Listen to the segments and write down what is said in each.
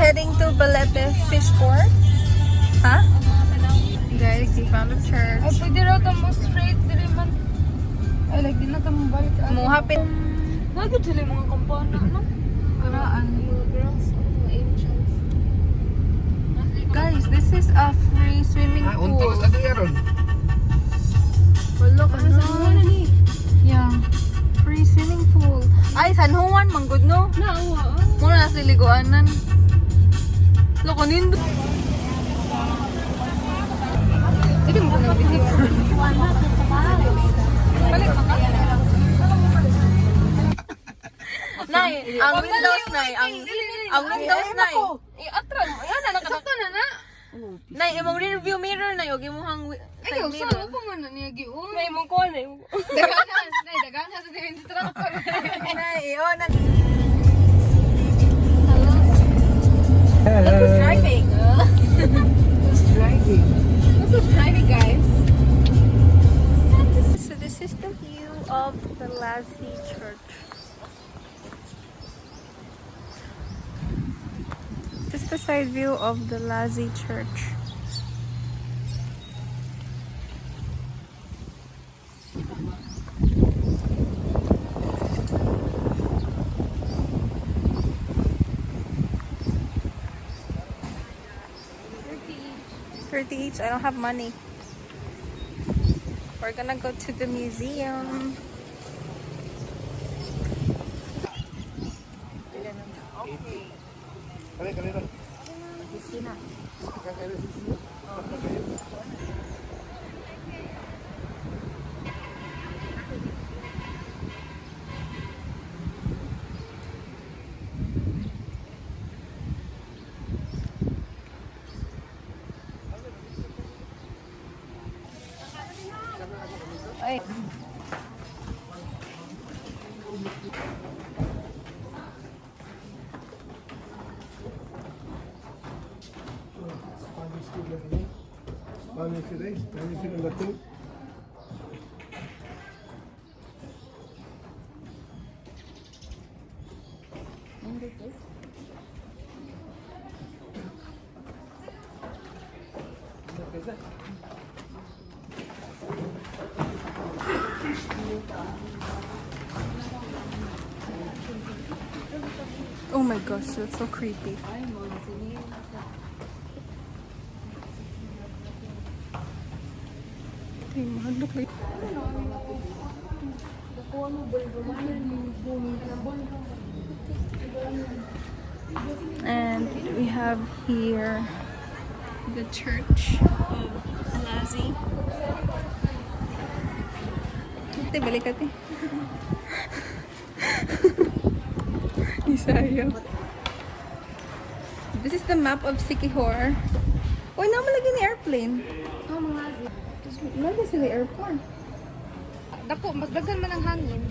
heading to Balete Fish Port. Huh? Guys, we found a church. Ay, pwede raw ito mo straight, dili man. Ay, like, di na ito mo balik. Muhapit. Nagod sila yung mga kampana, no? Karaan. Mga girls, mga angels. Guys, this is a free swimming pool. Unta sa yaron. Wala ka na. Yeah. Free swimming pool. Ay, San Juan, manggod no? Naawa, Muna nasa liguanan. Loko nindo. Hindi mo ko nag-video. Balik ka ka? Nay, ang Windows nay, ang Windows nay. I-atran mo. Yan na, nakasakto na na. Nay, imong rear view mirror na yung imong Ay, side sa mirror. ako nga na niya giun. May mong ko na yung... Daganan, nay, daganan sa tingin sa tractor. Nay, oh, na. Hello. Driving. Who's driving? Look who's driving, guys. So this is the view of the Lassie Church. This is the side view of the Lassie Church. $30 each. I don't have money. We're gonna go to the museum. Kali kali na. Ay. Spanish today. Spanish number 2. Oh my gosh, that's so creepy. And we have here the church of Lassie. Ate, balik ate. Isaya. This is the map of Siquijor. Uy, naman lagi ni airplane. Oh, mga Lagi sila airport. dako, mas dagan man ang hangin.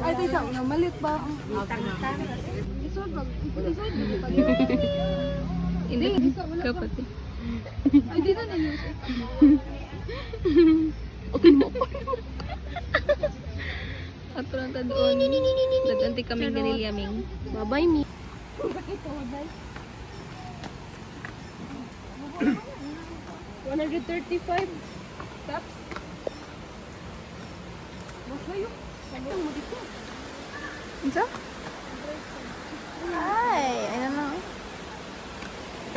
Ay, tita, malit ba? Hindi. Kapatid. Ay, di na na-use. Okay mo. Ato lang ta doon. Daganti kaming ganiliyaming. Bye-bye, me. $135. Tops. Masayo. Ano mo dito? Isa? Ay, ayun na.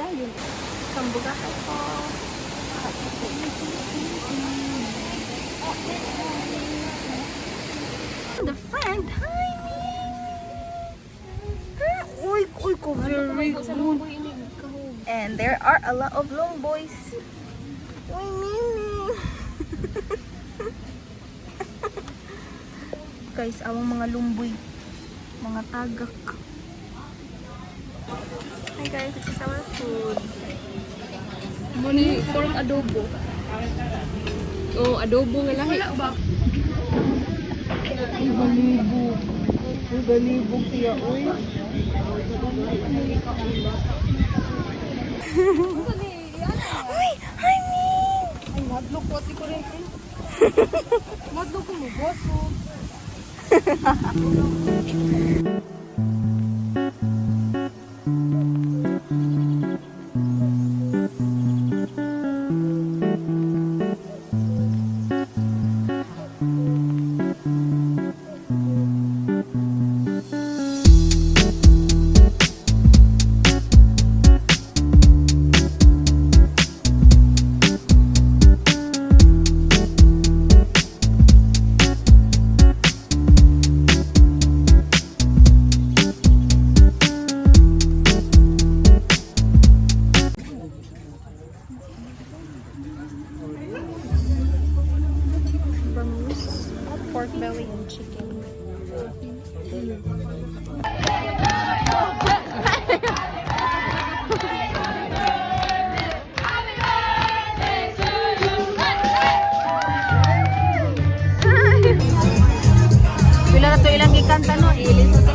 Dahil. Sambuga ka po. The friend. Hi, Uy, ko very good. And there are a lot of long boys. Uy, Mimi. Guys, awang mga lumboy. Mga tagak. Hi guys, this is our food. Muni, kurang adobo. Oh, adobo nga lahi. Wala ba? Galibog siya, uy. Uy, hi, Ming. Ay, hadlok Pati ko rin. Madlo ko mo, boso. Pork belly and chicken. Bila na to ilang gikanta no, ilis sa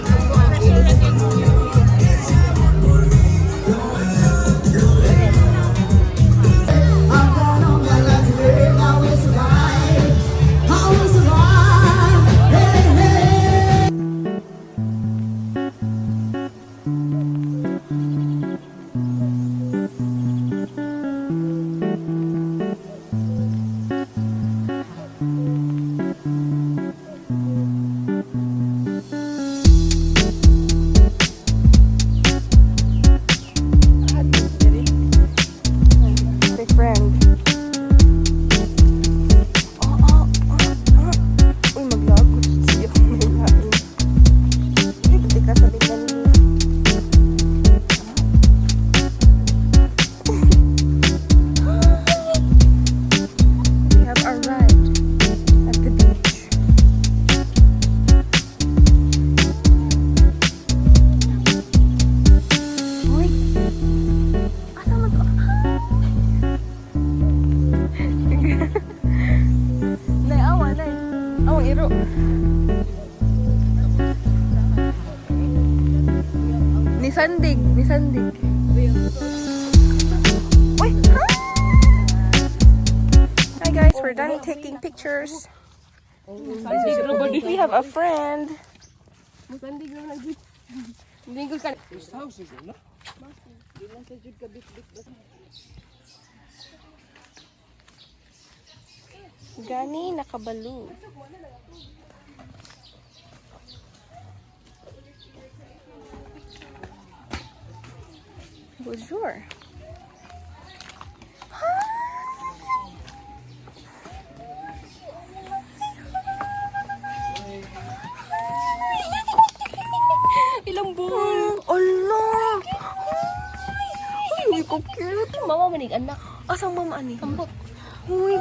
Sandig. Wait, hi guys, we're done taking pictures. We have a friend. Musandig na lagi. Hindi ko kan. Gani nakabalo. Bonjour. Ilang buwan. Allah. Uy, ko cute. Mama manig anak. Asang mama ani? Kambot. Uy.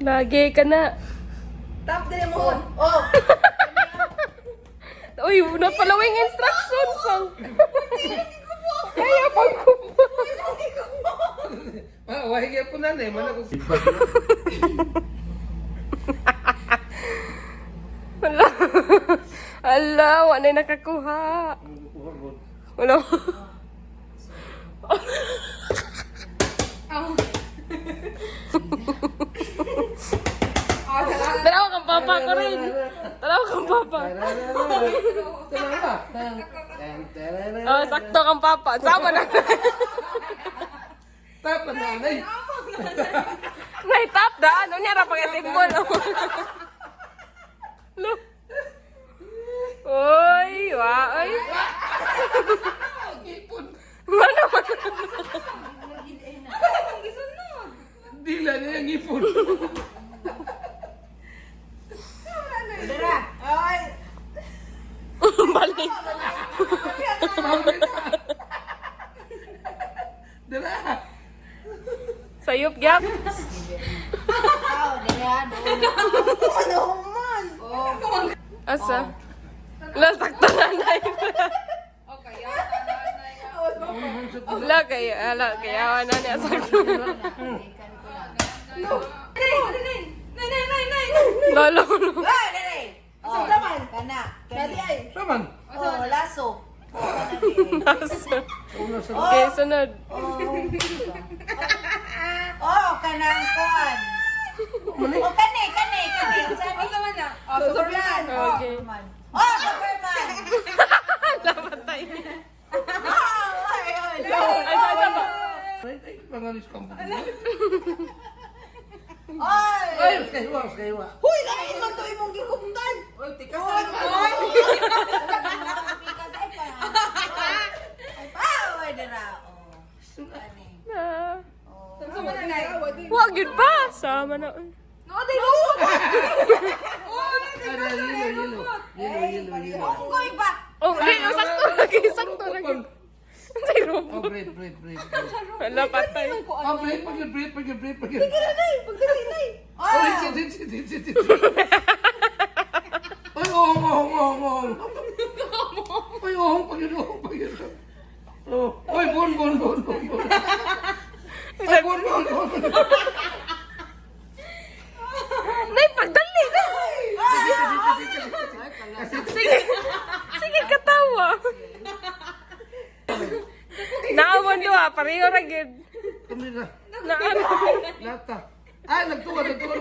Lagi ka na. Tap din mo. Oh. Uy, not following instructions. Kaya pang kubo. Wahig yan po na na. Mana ko. Wala. Ala, wala na nakakuha. Wala. Tarawa kang papa ko rin. Tarawa kang papa. Oh, sakto kang papa. Sama na. Tapa nanay. Ngay tap da. Ano niya ra pag simbol. Look. Oy, wa oy. Mana man. Dila niya yung ipon. Sayop gyap. Asa? Lasakto na na. Ala kaya na niya sakto. Lalo ko no. Saman. Laso. Nasa. Okay, sunod. Kanang kuan. Kani. Sabi naman na. Superman. Okay. Superman. Lapatay. Ay, Asa ba? Ay, pangalis ka mo. Ay! Ay, kaywa. Huy, lain man to imong gikumtan. Oy, tikas na naman. Ay, pa, dara. Kani. Wag yun pa. Sama na. Yelo. Unggoy ba? Oh, sakto lagi. Sakto lagi. Say robot. Bread. Wala patay. Bread. Pagdali. Oh, sit. Ay, ohong. Ay, ohong, pagin. Oh, ay, bon. Ay, bon. Nay, pagdali na. Sige, katawa. Naawan do pareho ra gid. Kami na. Naano. Lata. Ay, nagtuwa ka dito.